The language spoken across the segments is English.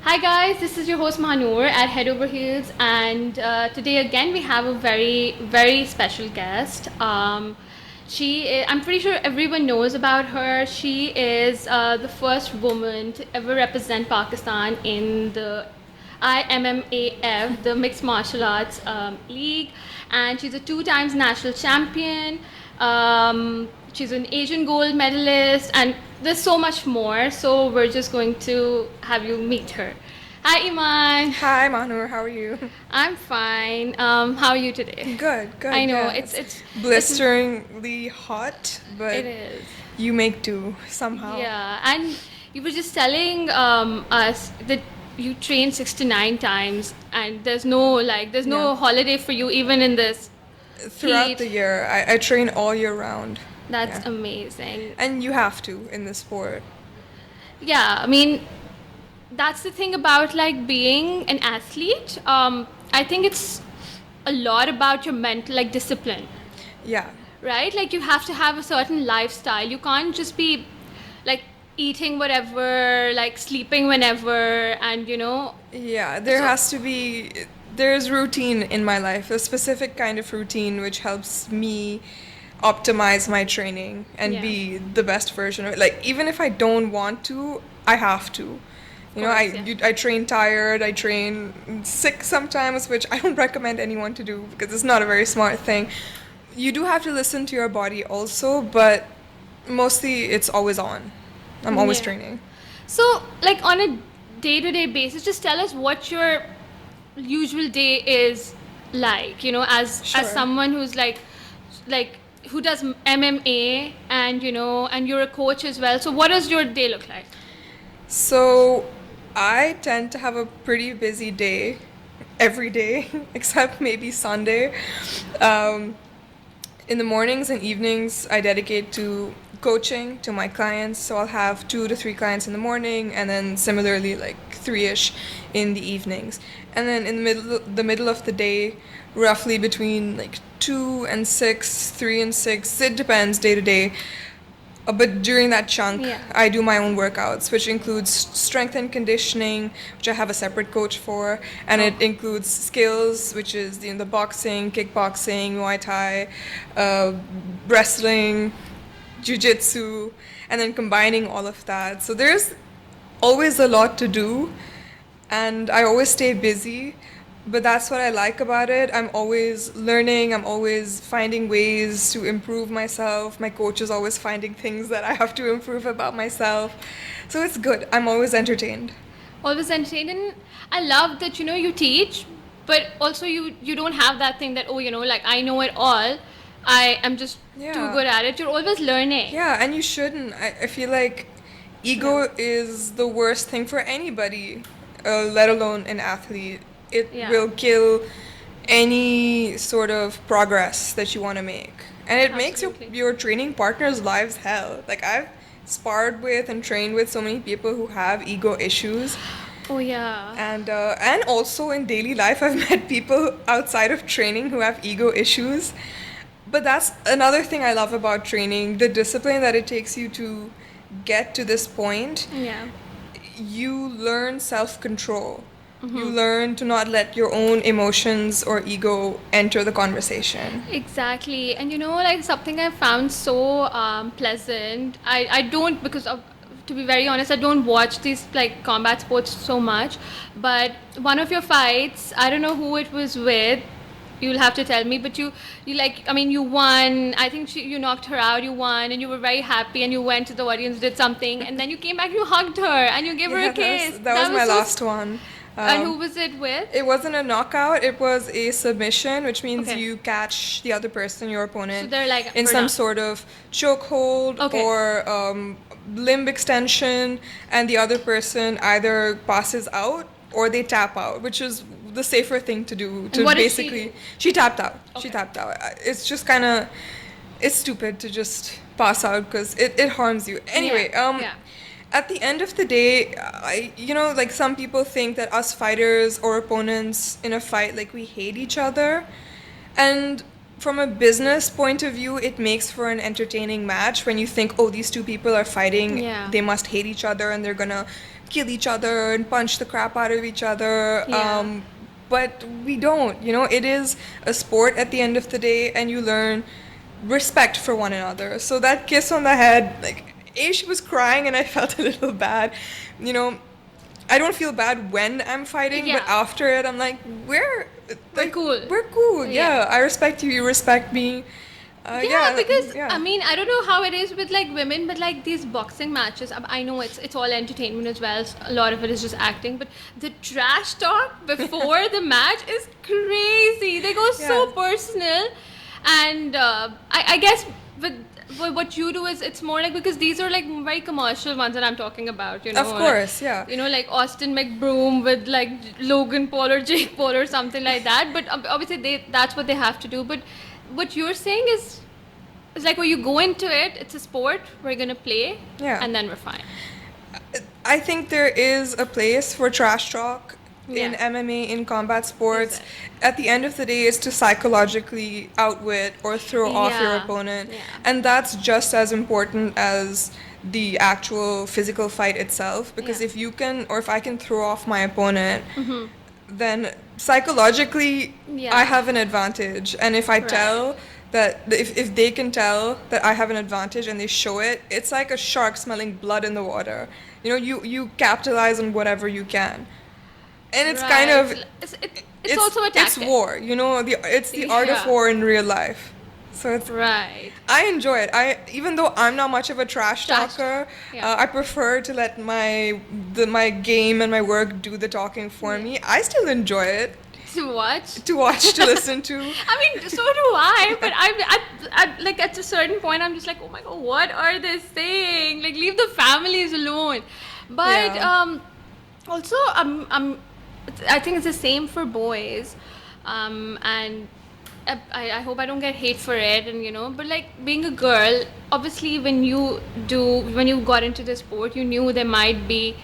Hi guys, this is your host Mahanur at Head Over Heels, and today again we have a very special guest. I'm pretty sure everyone knows about her. She is the first woman to ever represent Pakistan in the IMMAF, the Mixed Martial Arts League, and she's a two times national champion. She's an Asian gold medalist, and there's so much more. So we're just going to have you meet her. Hi, Eman. Hi, Manur. How are you? I'm fine. How are you today? Good, good. I know yeah. it's blisteringly hot, but it is. you make do somehow. Yeah, and you were just telling us that you train 69 times, and there's no Yeah. holiday for you even in this Throughout heat. the year, I train all year round. That's Yeah. amazing. And you have to in this sport. Yeah, I mean, that's the thing about like being an athlete. I think it's a lot about your mental like discipline, Yeah. right? Like you have to have a certain lifestyle. You can't just be like eating whatever, like sleeping whenever, and Yeah, there So- has to be, there's routine in my life, a specific kind of routine which helps me optimize my training and Yeah. be the best version of it. Like, even if I don't want to, I have to. I train tired, I train sick sometimes, which I don't recommend anyone to do because it's not a very smart thing. You do have to listen to your body also, but mostly it's always on. I'm always Yeah. training. So, like on a day-to-day basis, just tell us what your usual day is like. As Sure. someone who's like who does MMA, and and you're a coach as well. So, what does your day look like? So I tend to have a pretty busy day every day, except maybe Sunday. Um, in the mornings and evenings, I dedicate to coaching to my clients. So I'll have 2 to 3 clients in the morning, and then similarly like 3-ish in the evenings. And then in the middle of the day, roughly between like 2 and 6, 3 and 6, it depends day to day. But during that chunk, Yeah. I do my own workouts, which includes strength and conditioning, which I have a separate coach for, and it includes skills, which is the boxing, kickboxing, Muay Thai, uh, wrestling, jiu-jitsu, and then combining all of that. So there's always a lot to do, and I always stay busy. But that's what I like about it. I'm always learning, I'm always finding ways to improve myself. My coach is always finding things that I have to improve about myself. So it's good. I'm always entertained. Always entertained, and I love that you teach, but also you don't have that thing that like I know it all. I am just too Yeah. good at it. You're always learning. Yeah, and you shouldn't. I feel like ego is the worst thing for anybody, let alone an athlete. It Yeah. will kill any sort of progress that you want to make. And it makes Absolutely. your training partners' lives hell. Like, I've sparred with and trained with so many people who have ego issues. Oh yeah. And also in daily life, I've met people outside of training who have ego issues. But that's another thing I love about training, the discipline that it takes you to get to this point. Yeah. You learn self-control. You learn to not let your own emotions or ego enter the conversation. Exactly. And like something I found so pleasant. I don't, because of, to be very honest, I don't watch these like combat sports so much. But one of your fights, I don't know who it was with. You'll have to tell me. But you like, I mean, you won. I think you knocked her out. You won, and you were very happy. And you went to the audience, did something, and then you came back, you hugged her, and you gave her Yeah, a kiss. that was my so last one. And who was it with? It wasn't a knockout, it was a submission, which means Okay. you catch the other person, your opponent, So they're like, in we're some done. sort of chokehold Okay. or limb extension, and the other person either passes out or they tap out, which is the safer thing to do. To what did she basically, do? she tapped out. She Okay. tapped out. It's just kind of, it's stupid to just pass out because it harms you. Anyway, Yeah. at the end of the day, like some people think that us fighters or opponents in a fight, like we hate each other. And from a business point of view, it makes for an entertaining match when you think, oh, these two people are fighting, Yeah. they must hate each other and they're gonna kill each other and punch the crap out of each other. Yeah. But we don't, it is a sport at the end of the day, and you learn respect for one another. So that kiss on the head, like, she was crying and I felt a little bad. I don't feel bad when I'm fighting, but Yeah. after it, I'm like, we're cool. We're cool. Yeah. Yeah, I respect you. You respect me. Yeah, because yeah. I mean, I don't know how it is with like women, but like these boxing matches, I know it's all entertainment as well. A lot of it is just acting, but the trash talk before the match is crazy. They go so Yeah. personal, and I guess with what you do is it's more like, because these are like very commercial ones that I'm talking about, Of course, yeah. like Austin McBroom with like Logan Paul or Jake Paul or something like that. But obviously that's what they have to do. But what you're saying is like, when you go into it, it's a sport, we're gonna play, Yeah. and then we're fine. I think there is a place for trash talk in Yeah. MMA, in combat sports. Is it? At the end of the day, it's to psychologically outwit or throw off your Yeah. opponent. Yeah. And that's just as important as the actual physical fight itself. Because Yeah. if you can, or if I can throw off my opponent, then psychologically, Yeah. I have an advantage. And if I Right. tell that, if they can tell that I have an advantage and they show it, it's like a shark smelling blood in the water. You capitalize on whatever you can. And it's kind of, it's also a tactic. it's war, it's the art of Yeah. war in real life. So it's, Right. I enjoy it. Even though I'm not much of a trash Trash. talker, Yeah. I prefer to let my game and my work do the talking for me. I still enjoy it To watch. to watch, to listen to. I mean, so do I, but I like at a certain point, I'm just like, oh my god, what are they saying? Like, leave the families alone. But Yeah. also, I think it's the same for boys, and I hope I don't get hate for it, and but like, being a girl, obviously when you got into the sport, you knew there might be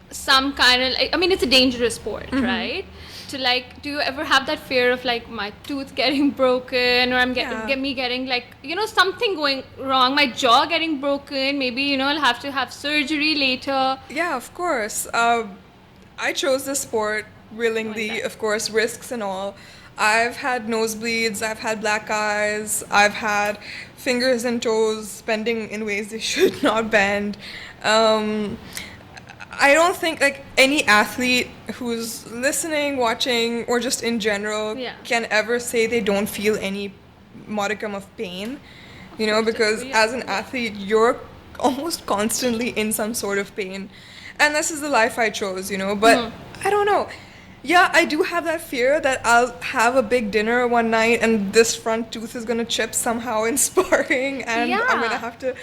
some kind of, like, I mean, it's a dangerous sport, right? To like, do you ever have that fear of like my tooth getting broken, or getting like, something going wrong, my jaw getting broken, maybe, I'll have to have surgery later. Yeah, of course. I chose this sport willingly, Okay. of course, risks and all. I've had nosebleeds, I've had black eyes, I've had fingers and toes bending in ways they should not bend. I don't think like any athlete who's listening, watching, or just in general Yeah. can ever say they don't feel any modicum of pain, because Yeah. as an athlete, you're almost constantly in some sort of pain. And this is the life I chose, but I don't know. Yeah, I do have that fear that I'll have a big dinner one night and this front tooth is gonna chip somehow in sparring, and I'm Yeah. gonna have to.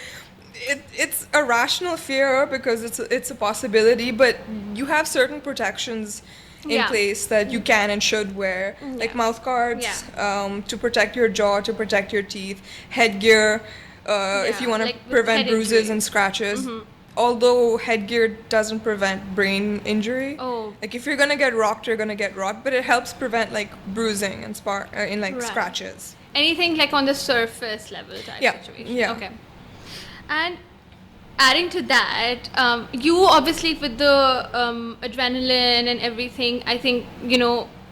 It's a rational fear because it's a possibility, but you have certain protections in Yeah. place that you can and should wear, like Yeah. mouth guards, Yeah. to protect your jaw, to protect your teeth, headgear, if you want to like with prevent head bruises injury. and scratches. Although headgear doesn't prevent brain injury. Oh. Like if you're gonna get rocked, you're gonna get rocked, but it helps prevent like bruising and in like Right. scratches. Anything like on the surface level type Yeah, situation. yeah. Okay. And adding to that, you obviously, with the adrenaline and everything, I think,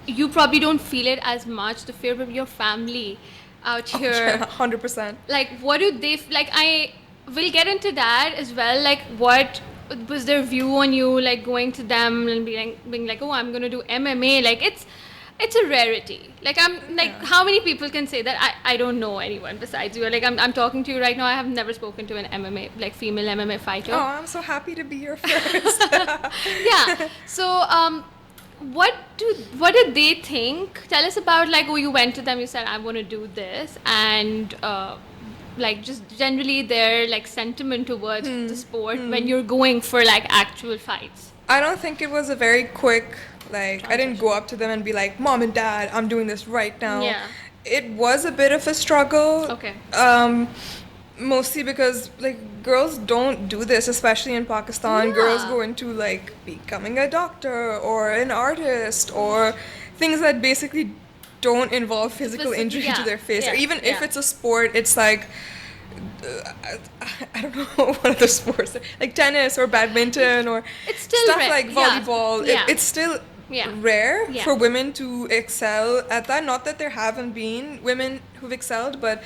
you probably don't feel it as much, the fear of your family out here. 100%. Like, what do they like? I will get into that as well. Like, what was their view on you, like going to them and being like, oh, I'm gonna do MMA? Like, it's a rarity. Like, I'm like, Yeah. how many people can say that? I don't know anyone besides you. Like, I'm talking to you right now. I have never spoken to an MMA, like female MMA fighter. Oh, I'm so happy to be your first. Yeah. So, what did they think? Tell us about, like, oh, you went to them, you said, I want to do this, and like, just generally their like sentiment towards the sport when you're going for like actual fights. I don't think it was a very quick, like, I didn't go up to them and be like, Mom and Dad, I'm doing this right now. Yeah. It was a bit of a struggle. Okay. Mostly because, like, girls don't do this, especially in Pakistan. Yeah. Girls go into, like, becoming a doctor or an artist or things that basically don't involve physical injury to their face. Or even if it's a sport, it's like I don't know what other sports, like tennis or badminton or It's still stuff rare. like volleyball. Yeah. It's still Yeah. rare Yeah. for women to excel at that. Not that there haven't been women who've excelled, but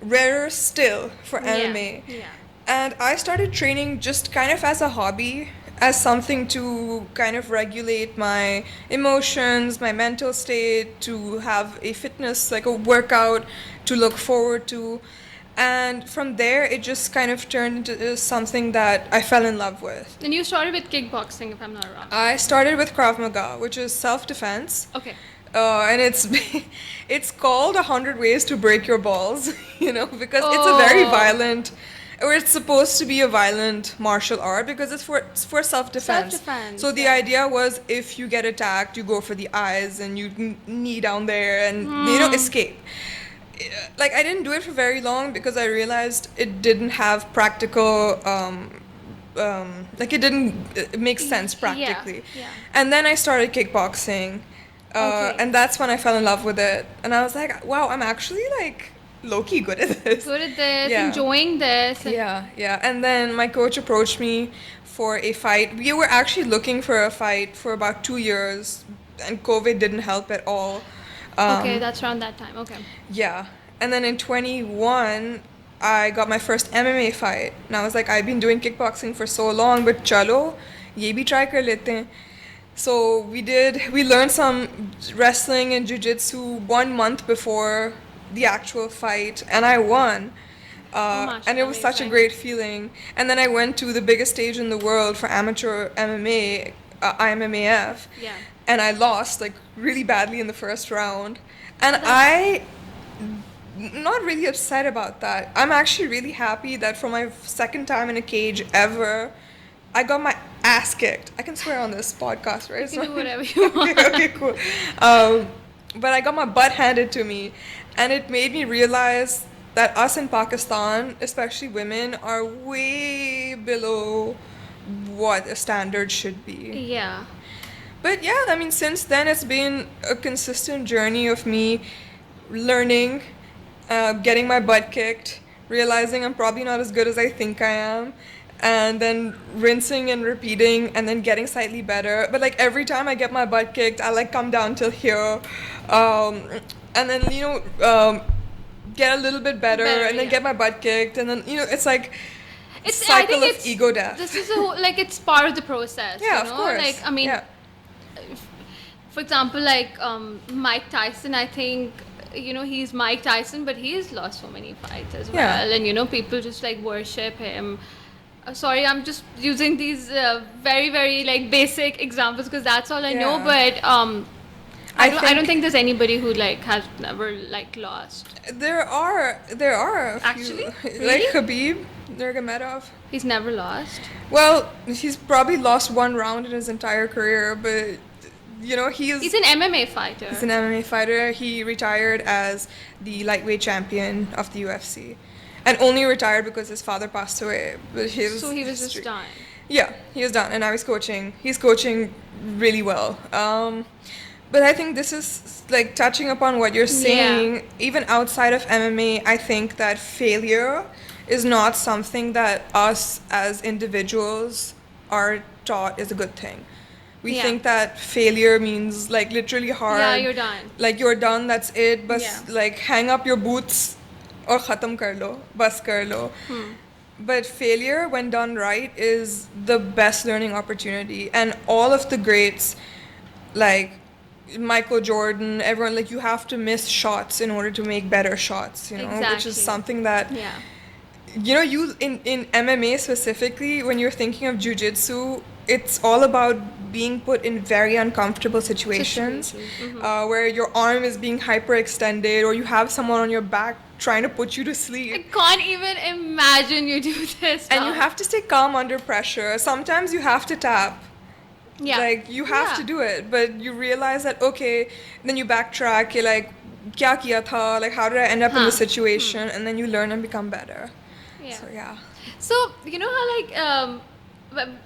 rarer still for MMA. Yeah. And I started training just kind of as a hobby, as something to kind of regulate my emotions, my mental state, to have a fitness, like a workout to look forward to. And from there, it just kind of turned into something that I fell in love with. And you started with kickboxing, if I'm not wrong. I started with Krav Maga, which is self-defense. Okay. And it's called 100 Ways to Break Your Balls, because it's a very violent, or it's supposed to be a violent martial art because it's for self-defense. Self-defense, So the yeah. idea was if you get attacked, you go for the eyes and you knee down there and, escape. Like, I didn't do it for very long because I realized it didn't have practical, like, it didn't make sense practically. Yeah. And then I started kickboxing. Okay. And that's when I fell in love with it. And I was like, wow, I'm actually, like, low-key good at this. Good at this, Yeah. enjoying this. And Yeah. And then my coach approached me for a fight. We were actually looking for a fight for about 2 years, and COVID didn't help at all. Okay, that's around that time. Okay. Yeah. And then in 21, I got my first MMA fight. And I was like, I've been doing kickboxing for so long, but chalo, ye bhi try kar lete hain. So we learned some wrestling and jiu-jitsu 1 month before the actual fight, and I won. And it was such a amazing. great feeling. And then I went to the biggest stage in the world for amateur MMA, IMMAF. Yeah. And I lost, like, really badly in the first round. And I'm not really upset about that. I'm actually really happy that for my second time in a cage ever, I got my ass kicked. I can swear on this podcast, right? You can do whatever you want. Okay, cool. But I got my butt handed to me, and it made me realize that us in Pakistan, especially women, are way below what a standard should be. Yeah. But yeah, I mean, since then it's been a consistent journey of me learning, getting my butt kicked, realizing I'm probably not as good as I think I am, and then rinsing and repeating, and then getting slightly better. But like every time I get my butt kicked, I like come down till here, and then get a little bit better, and then yeah. get my butt kicked, and then it's like I cycle think of ego death. This is a whole, like, it's part of the process. Yeah, you of know? course. Like, I mean, yeah. for example, like Mike Tyson, I think, he's Mike Tyson, but he's lost so many fights as Yeah. well. And, people just like worship him. Sorry, I'm just using these very, very like basic examples because that's all I know. Yeah. But I don't think there's anybody who like has never like lost. There are a few. Actually? Like Really? Khabib Nurmagomedov. He's never lost. Well, he's probably lost one round in his entire career, but He's an MMA fighter. he's an MMA fighter. He retired as the lightweight champion of the UFC, and only retired because his father passed away. But So he was just done. Yeah, he was done, and now he's coaching. He's coaching really well. But I think this is like touching upon what you're saying. Yeah. Even outside of MMA, I think that failure is not something that us as individuals are taught is a good thing. We Yeah. think that failure means like literally hard. Yeah, you're done. Like you're done, that's it. But Yeah. like hang up your boots or khatam kar lo, bas kar lo. But failure, when done right, is the best learning opportunity. And all of the greats, like Michael Jordan, everyone, like you have to miss shots in order to make better shots, which Exactly. is something that, Yeah. you in MMA specifically, when you're thinking of jiu-jitsu, it's all about being put in very uncomfortable situations, where your arm is being hyperextended or you have someone on your back trying to put you to I sleep. can't even imagine you do this. And you have to stay calm under pressure. Sometimes you have to tap. Yeah. Like, you have to do it. But you realize that, okay, then you backtrack. You're like, kya kiya tha? Like, how did I end up in this situation? And then you learn and become better. Yeah. So, yeah. So, you know how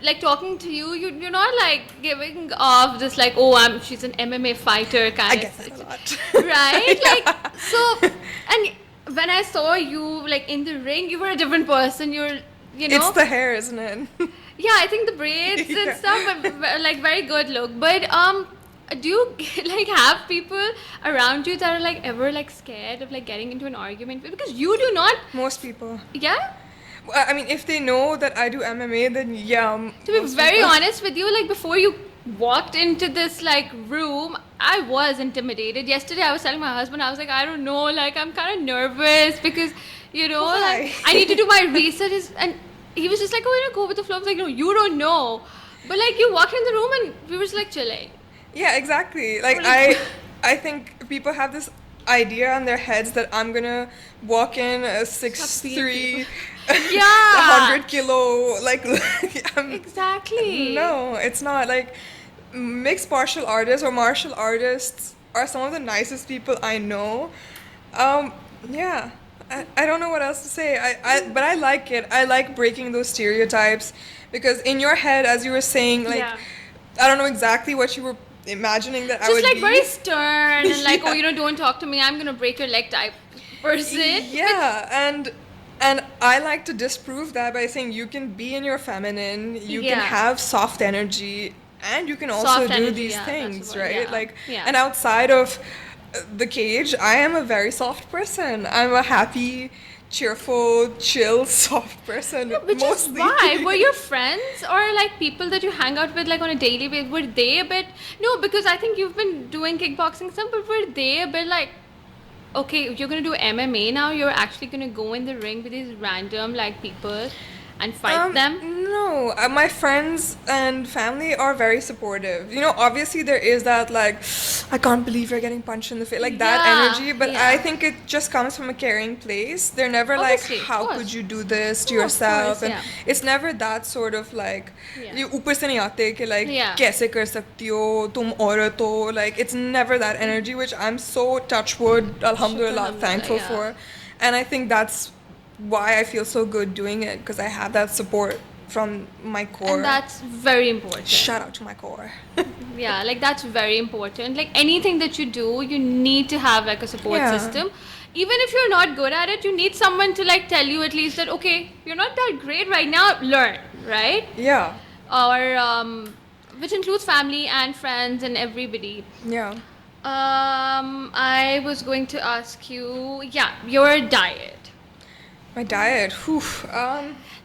like talking to you, you're not like giving off this like, oh, she's an MMA fighter kind I of get that a lot. right? Like, so, and when I saw you like in the ring, you were a different person. You know. It's the hair, isn't it? Yeah, I think the braids Yeah. and stuff, but like very good look. But do you like have people around you that are like ever like scared of like getting into an argument? Because you do not. Most people. Yeah. Well, I mean, if they know that I do MMA, then yeah. To be most very people- honest with you, like before you walked into this like room, I was intimidated. Yesterday, I was telling my husband, I was like, I don't know, like I'm kind of nervous because Why? like I need to do my research, and he was just like, oh, go with the flow. I was like, no, you don't know. But like you walked in the room and we were just like chilling. Yeah, exactly. Like What I think people have this idea in their heads that I'm gonna walk in a 6'3", Yeah. 100 kilo, like I'm, Exactly. no, it's not. Like mixed martial artists or martial artists are some of the nicest people I know. Yeah. I don't know what else to say. But I like it. I like breaking those stereotypes because in your head, as you were saying, like Yeah. I don't know exactly what you were imagining that I Just would like be. very stern and like, Yeah. oh, don't talk to me. I'm gonna break your leg type person. Yeah, and I like to disprove that by saying you can be in your feminine, you can Yeah. have soft energy, and you can also Soft do energy, these yeah, that's things, the word, right? yeah. Like, Yeah. and outside of the cage, I am a very soft person. I'm a happy, cheerful, chill, soft person. Which mostly. is why. Were your friends or like people that you hang out with like on a daily basis, were they a bit, no, because I think you've been doing kickboxing stuff, but were they a bit like, okay, you're gonna do MMA now, you're actually gonna go in the ring with these random like people and fight them? No, my friends and family are very supportive. You know, obviously there is that like, I can't believe you're getting punched in the face, like that Yeah, energy. But yeah. I think it just comes from a caring place. They're never Obviously, like, of how course. could you do this to Oh, of yourself? course, And yeah. it's never that sort of like, Yeah. you ऊपर से नहीं आते कि like Yeah. कैसे कर सकती हो तुम औरत हो, like it's never that energy, which I'm so touch wood alhamdulillah Shukr, thankful alhamdulillah, for. And I think that's why I feel so good doing it, because I have that support from my core. And that's very important. Shout out to my core. Yeah, like that's very important. Like anything that you do, you need to have like a support Yeah. system. Even if you're not good at it, you need someone to like tell you at least that, okay, you're not that great right now, learn, right? Yeah. Or which includes family and friends and everybody. Yeah. I was going to ask you, yeah, your diet. My diet. Whew.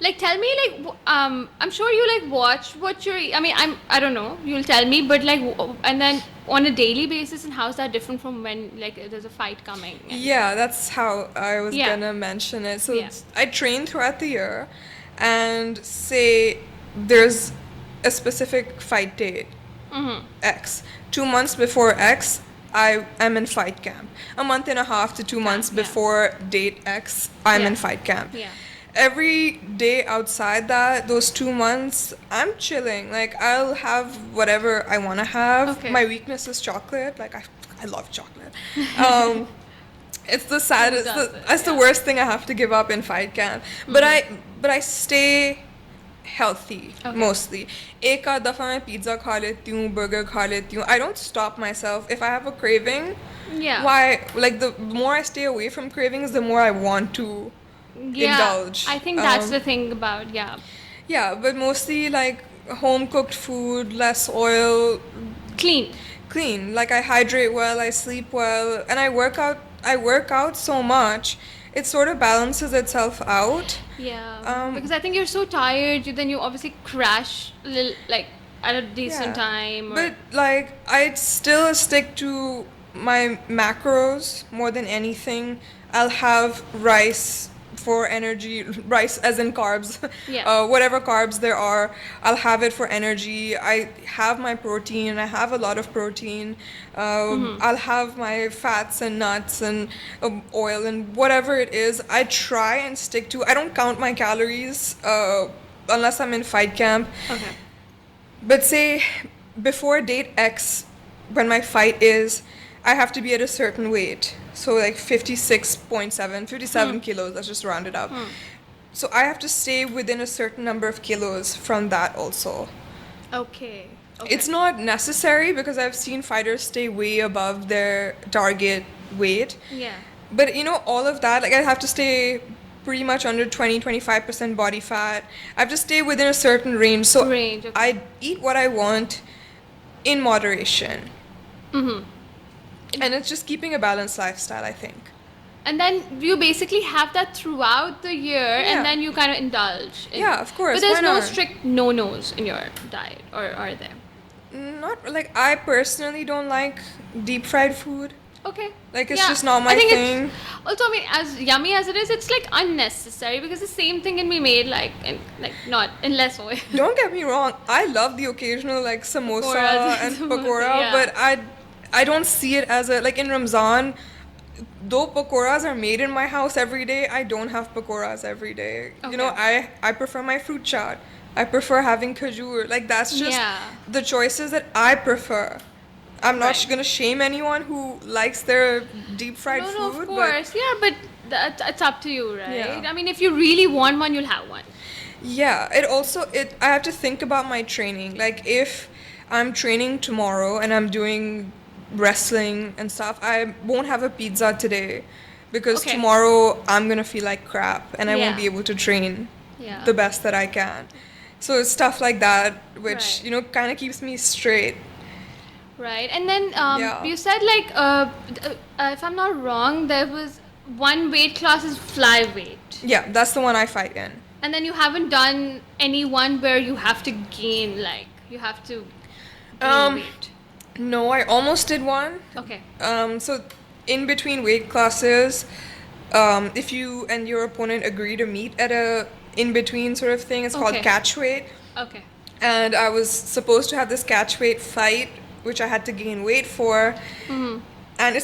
Like tell me, like I'm sure you like watch what you're I mean, I don't know, you'll tell me, but like and then on a daily basis, and how's that different from when like there's a fight coming? Yeah, that's how I was Yeah. gonna mention it. So Yeah. I train throughout the year, and say there's a specific fight date, X. 2 months before X, I am in fight camp. A month and a half to 2 months yeah. before date X, I'm Yeah. in fight camp. Yeah. Every day outside that, those 2 months, I'm chilling. Like, I'll have whatever I want to have. Okay. My weakness is chocolate. Like, I love chocolate. It's the saddest, doesn't? that's the Yeah. worst thing I have to give up in fight camp. But I stay healthy Okay. mostly. एक आध दफा मैं pizza खा लेती हूँ, burger खा लेती हूँ. I don't stop myself. If I have a craving, Yeah. why, like the more I stay away from cravings, the more I want to Yeah. indulge. I think that's Um, the thing about, yeah. Yeah, but mostly like home cooked food, less oil, Clean. clean. Like I hydrate well, I sleep well, and I work out. I work out so much, it sort of balances itself out. Yeah. Because I think you're so tired, then you obviously crash like at a decent Yeah. time. Or, But like I still stick to my macros more than anything. I'll have rice for energy, rice as in carbs. Yeah. Whatever carbs there are, I'll have it for energy. I have my protein. I have a lot of protein. I'll have my fats and nuts and oil and whatever it is. I try and stick to. I don't count my calories unless I'm in fight camp. okay. But say before date X, when my fight is, I have to be at a certain weight. So like 56.7, 57 kilos, let's just round it up. So I have to stay within a certain number of kilos from that also. Okay. It's not necessary because I've seen fighters stay way above their target weight. Yeah. But all of that, like I have to stay pretty much under 20-25% body fat. I have to stay within a certain range. So Range, okay. I eat what I want in moderation. Mm-hmm. And it's just keeping a balanced lifestyle, I think. And then you basically have that throughout the year, Yeah. and then you kind of indulge. Yeah, of course, But there's why no not? strict no-nos in your diet, or are there? Not like I personally don't like deep fried food. Okay. Like it's Yeah, just not my I think thing. It's, also, I mean, as yummy as it is, it's like unnecessary because the same thing can be made not in less oil. Don't get me wrong, I love the occasional like samosa Pakoras and and pakora, samosa, yeah. but I don't see it as a like in Ramzan. Though pakoras are made in my house every day, I don't have pakoras every day. I prefer my fruit chaat. I prefer having khajur. Like that's just Yeah. the choices that I prefer. I'm not Right. gonna shame anyone who likes their deep fried No, food. of course. Yeah, but it's up to you, right? Yeah. I mean, if you really want one, you'll have one. Yeah, I have to think about my training. Like if I'm training tomorrow and I'm doing wrestling and stuff, I won't have a pizza today because Okay. tomorrow I'm gonna feel like crap and I won't Yeah. be able to train Yeah. the best that I can. So it's stuff like that which Right. kind of keeps me straight. Right. And then Yeah. you said if I'm not wrong, there was one weight class is flyweight. Yeah, that's the one I fight in. And then you haven't done any one where you have to gain, like, you have to gain weight. No, I almost did one. Okay. So in between weight classes, if you and your opponent agree to meet at a in between sort of thing, it's called Okay. catch weight. Okay. And I was supposed to have this catch weight fight, which I had to gain weight for. Mm-hmm. And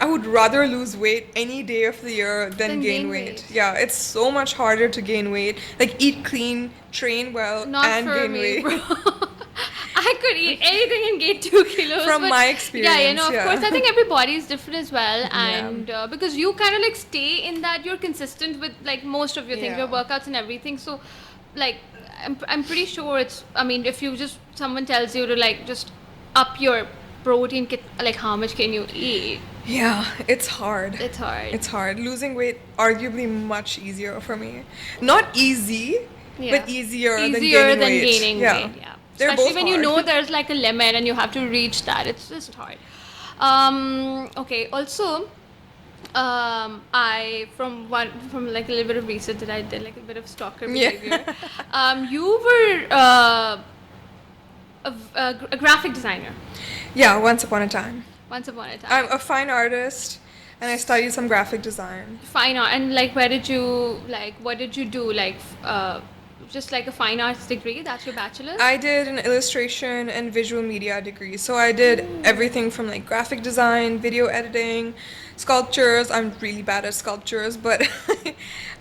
I would rather lose weight any day of the year than Then gain gain weight. weight. Yeah, it's so much harder to gain weight. Like eat clean, train well, Not and for gain me, weight. bro. I could eat anything and gain 2 kilos. From but my Yeah, experience, of yeah. course. I think every body is different as well. Yeah. And because you kind of like stay in that, you're consistent with like most of your things, Yeah. your workouts and everything. So, like, I'm pretty sure I mean, if someone tells you to like just up your protein, like how much can you eat? Yeah, it's hard. It's hard. It's hard. Losing weight, arguably much easier for me. Not easy, Yeah. but easier than Easier gaining than weight. gaining Yeah. weight. Yeah. They're Especially both when you hard. know there's like a limit and you have to reach that. It's just hard. Okay. Also, I from like a little bit of research that I did, like a bit of stalker Yeah. behavior. You were a graphic designer Yeah, once upon a time. once upon a time. I'm a fine artist and I studied some graphic design. Fine art, and like what did you do, just like a fine arts degree? That's your bachelor's? I did an illustration and visual media degree. So I did everything from like graphic design, video editing, sculptures. I'm really bad at sculptures, but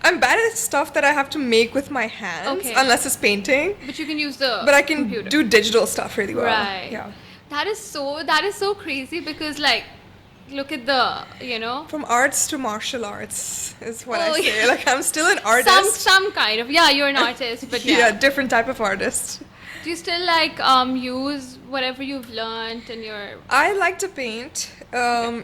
I'm bad at stuff that I have to make with my hands, Okay. unless it's painting. But you can use the But I can computer. do digital stuff really well. Right. Yeah. That is so crazy because like look at the. From arts to martial arts is what I Oh, say. yeah. Like I'm still an artist. Some kind of, yeah, you're an artist, but yeah. Different type of artist. Do you still like use whatever you've learned in your I like to paint.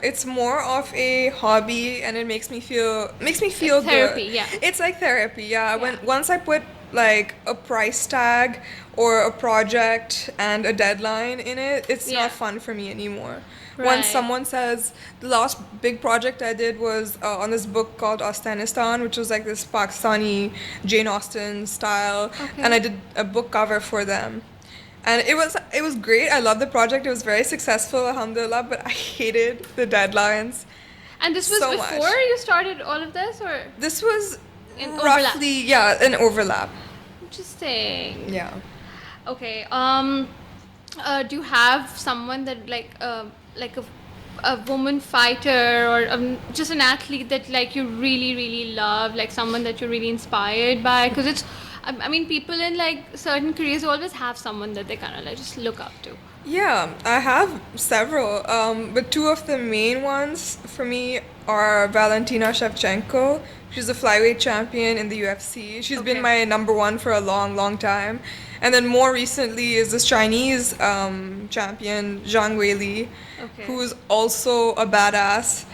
It's more of a hobby, and it makes me feel good. therapy, yeah. It's like therapy, yeah. Yeah. Once I put like a price tag or a project and a deadline in it, it's Yeah. not fun for me anymore. Right. Once someone says, the last big project I did was on this book called Afghanistan, which was like this Pakistani Jane Austen style, Okay. and I did a book cover for them. And it was great. I loved the project. It was very successful, alhamdulillah, but I hated the deadlines. And this was So much. before you started all of this, or This was In overlap. roughly, an overlap. interesting? Yeah. Okay. Do you have someone that like a woman fighter or just an athlete that like you really love, like someone that you're really inspired by? Because I mean, people in like certain careers always have someone that they kind of like just look up to. Yeah, I have several, but two of the main ones for me are Valentina Shevchenko. She's a flyweight champion in the UFC. She's Okay. been my number one for a long time. And then more recently is this Chinese champion, Zhang Weili, Okay. who's also a badass.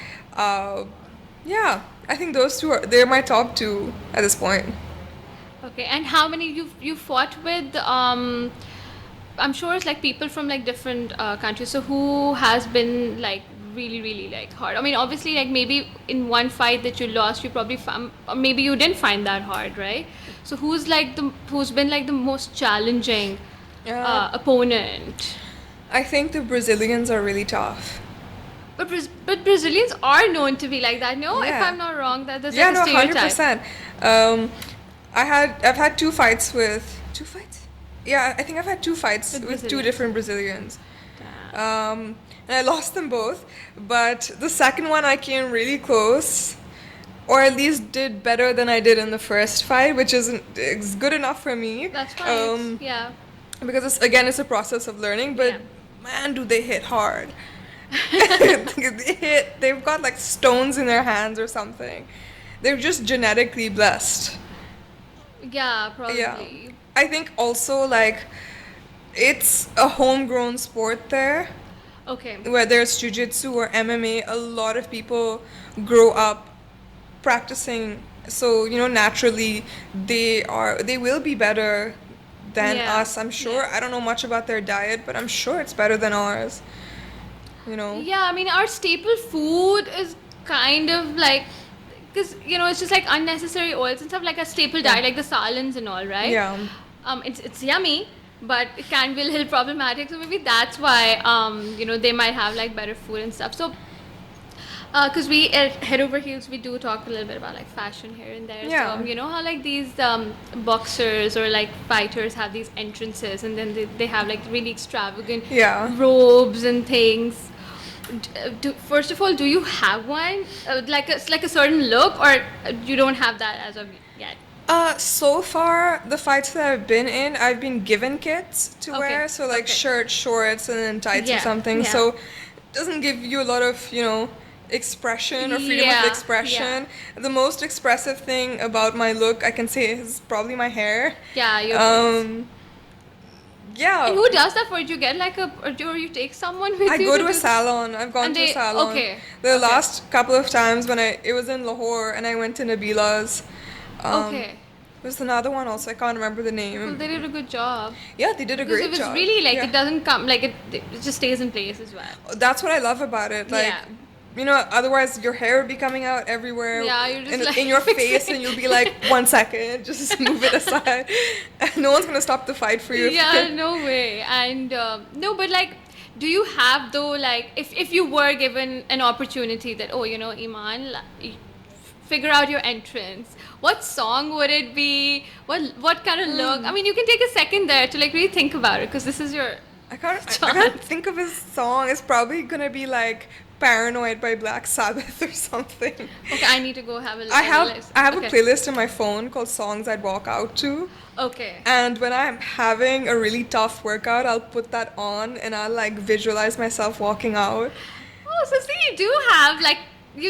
Yeah, I think those two they're my top two at this point. Okay, and how many you fought with? I'm sure it's like people from like different countries. So who has been like really really like hard? I mean, obviously like maybe in one fight that you lost, you probably found, or maybe you didn't find that hard, right? So who's been like the most challenging Uh, opponent? I think the Brazilians are really tough. But Brazilians are known to be like that. No, if Yeah. I'm not wrong, that's Yeah, like a no, stereotype. 100%. I've had two fights. Yeah, I think I've had two fights With with two Brazilians. different Brazilians. Damn. And I lost them both, but the second one I came really close, or at least did better than I did in the first fight, which is good enough for me. That's fine. Yeah. Because it's a process of learning, but Yeah. man, do they hit hard. They've got like stones in their hands or something. They're just genetically blessed. Yeah, Yeah. probably. I think also like it's a homegrown sport there, Okay. whether it's jiu-jitsu or MMA. A lot of people grow up practicing, so naturally they will be better than Yeah. us, I'm sure. Yeah. I don't know much about their diet, but I'm sure it's better than ours. Yeah, I mean, our staple food is kind of like, because, it's just like unnecessary oils and stuff, like a staple diet, like the salons and all, right? Yeah. It's yummy, but it can be a little problematic. So maybe that's why, they might have like better food and stuff. So, because we at Head Over Heels, we do talk a little bit about like fashion here and there. Yeah. So, you know how like these boxers or like fighters have these entrances, and then they have like really extravagant Yeah. robes and things. First of all, do you have one, like a certain look, or you don't have that as of yet? So far, the fights that I've been in, I've been given kits to Okay, wear, so like okay. shirt, shorts, and then tights or Yeah, something. yeah. So it doesn't give you a lot of, expression or freedom Yeah, of expression. The most expressive thing about my look, I can say, is probably my hair. Yeah, your braids. Yeah. And who does that for you? Do you get like or you take someone with I you go to do a this? salon. I've gone And to a they- salon. okay, The okay. last couple of times when it was in Lahore and I went to Nabila's. Okay. There's another one also. I can't remember the name. Well, they did a good job. Yeah, they did a Because great it was job. really like Yeah. it doesn't come like it just stays in place as well. That's what I love about it. Like, Yeah. otherwise your hair would be coming out everywhere. Yeah, you're just like in your face, fixing- and you'll be like, 1 second, just move it aside. No one's gonna stop the fight for you. Yeah, no way. And no, but like, do you have though, like, if you were given an opportunity that, oh, Iman, figure out your entrance, what song would it be? What kind of look? I mean, you can take a second there to like really think about it, because this is your I can't think of his song. It's probably gonna be like Paranoid by Black Sabbath or something. Okay, I need to go have a look. I have Okay. a playlist in my phone called Songs I'd Walk Out to. Okay. And when I'm having a really tough workout, I'll put that on and I'll like visualize myself walking out. Oh, so see, you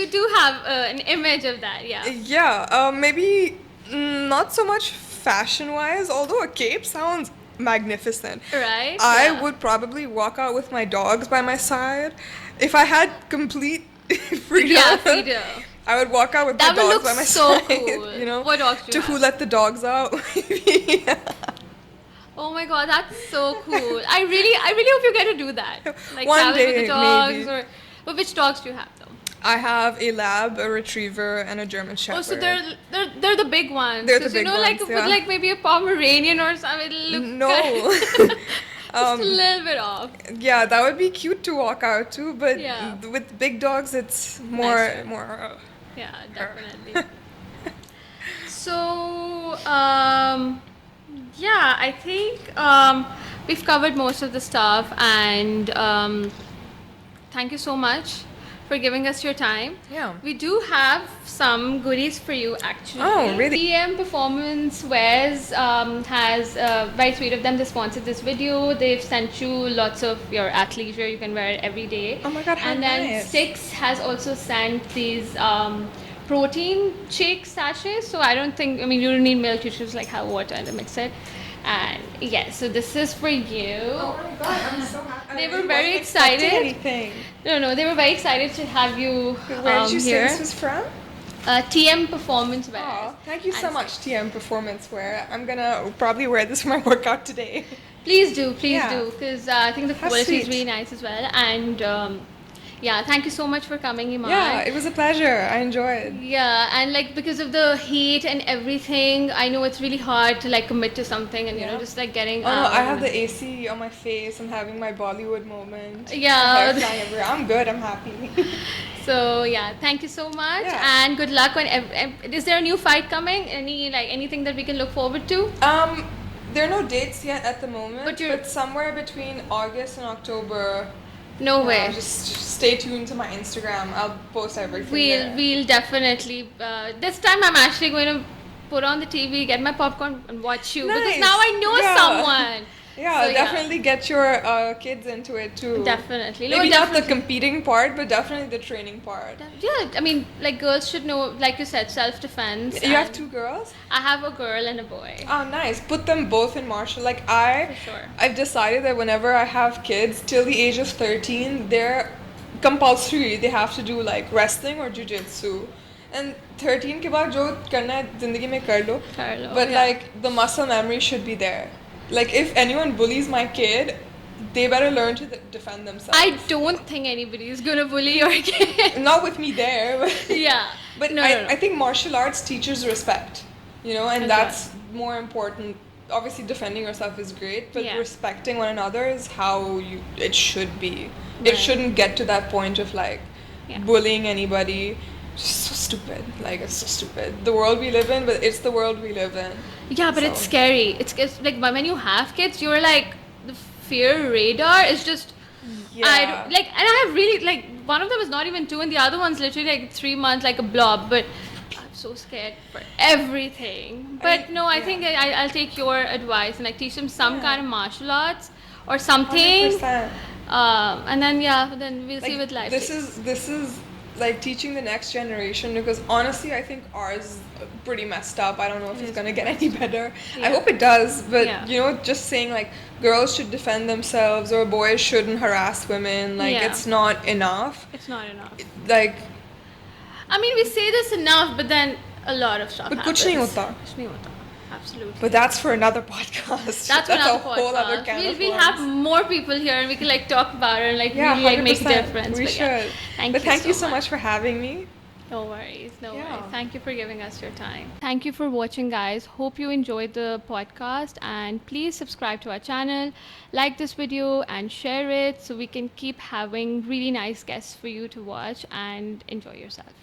do have an image of that, yeah. Yeah, maybe not so much fashion wise, although a cape sounds magnificent. Right? I Yeah. would probably walk out with my dogs by my side. If I had complete freedom, Yeah, freedom. I would walk out with That my would dogs look by my so side. cool. What dogs do To you who have? let the dogs out? Yeah. Oh my god, that's so cool. I really hope you get to do that. Like One travel with day, the dogs maybe. but which dogs do you have though? I have a lab, a retriever, and a German Shepherd. Oh, so they're the big ones. They're the 'Cause, big like ones, with yeah. like maybe a Pomeranian or something. It'll look No. kind just a little bit off. Yeah, that would be cute to walk out to, but Yeah. with big dogs, it's Nicer. more. Yeah, definitely. So, yeah, I think we've covered most of the stuff, and thank you so much for giving us your time. Yeah. We do have some goodies for you actually. Oh, really? PM Performance Wears has very sweet of them. They sponsored this video. They've sent you lots of your athleisure. You can wear it every day. Oh my God, how And then nice. Six has also sent these protein shake sachets. So I don't think, you don't need milk. You just like have water and mix it. And yeah, so this is for you. Oh my God, I'm so happy. They were very excited. Anything. No, they were very excited to have you Where did you say here. this was from? TM performance wear. Oh, thank you so And much, TM Performance Wear. I'm gonna probably wear this for my workout today. Please do, Yeah. because I think the How quality is sweet. really nice as well. And yeah, thank you so much for coming, Iman. Yeah, it was a pleasure. I enjoyed. Yeah, and like because of the heat and everything, I know it's really hard to like commit to something, and you know, Yeah. just like getting Oh no, out. I have the AC on my face. I'm having my Bollywood moment. Yeah. My hair flying everywhere. I'm good. I'm happy. So yeah, thank you so much, Yeah. and good luck on. Is there a new fight coming? Anything that we can look forward to? There are no dates yet at the moment, But you're- somewhere between August and October. No way. Just stay tuned to my Instagram. I'll post everything there. We'll definitely. This time I'm actually going to put on the TV, get my popcorn, and watch you because Nice. now I know Yeah. someone. Yeah, So, definitely get your kids into it too. Definitely. No, Maybe not the definitely. competing part, but definitely the training part. Yeah, I mean, like girls should know, like you said, self-defense. You have and 2 girls? I have a girl and a boy. Oh, nice. Put them both in martial. Like For sure. I've decided that whenever I have kids till the age of 13, they're compulsory. They have to do like wrestling or jiu-jitsu. And 13 के बाद जो करना है जिंदगी में कर लो. कर लो, But yeah. like the muscle memory should be there. Like if anyone bullies my kid, they better learn to defend themselves. I don't think anybody is gonna bully your kid. Not with me there. But Yeah. But No, I, no, no. I think martial arts teaches respect, you know, and As that's more important. Obviously, defending yourself is great, but Yeah. respecting one another is how it should be. Right. It shouldn't get to that point of like Yeah. bullying anybody. Just so stupid. Like it's so stupid. The world we live in, but it's the world we live in. Yeah, but it's So- scary. It's like when you have kids, you're like the fear radar is just. Yeah. I don't, like, and I have really like one of them is not even 2, and the other one's literally like 3 months, like a blob. But I'm so scared for everything. But no, I yeah. think I'll take your advice and like teach them some Yeah. kind of martial arts or something. 100%. And then we'll see Like, with life. this is like teaching the next generation, because honestly I think ours is pretty messed up. I don't know if it's gonna get any better. I Yeah. hope it does, but Yeah. you know, just saying like girls should defend themselves or boys shouldn't harass women, like Yeah. it's not enough. It's not enough. Like I mean, we say this enough, but then a lot of stuff But happens. कुछ नहीं होता. कुछ नहीं होता. Absolutely. but that's for another podcast. That's a another whole other podcast. can of We'll worms. have more people here and we can like talk about it and like Yeah, really like make a 100%. difference. We But, should. yeah. Thank you so much for having me. No worries, no Yeah. worries. Thank you for giving us your time. Thank you for watching, guys. Hope you enjoyed the podcast, and please subscribe to our channel, like this video, and share it so we can keep having really nice guests for you to watch and enjoy yourself.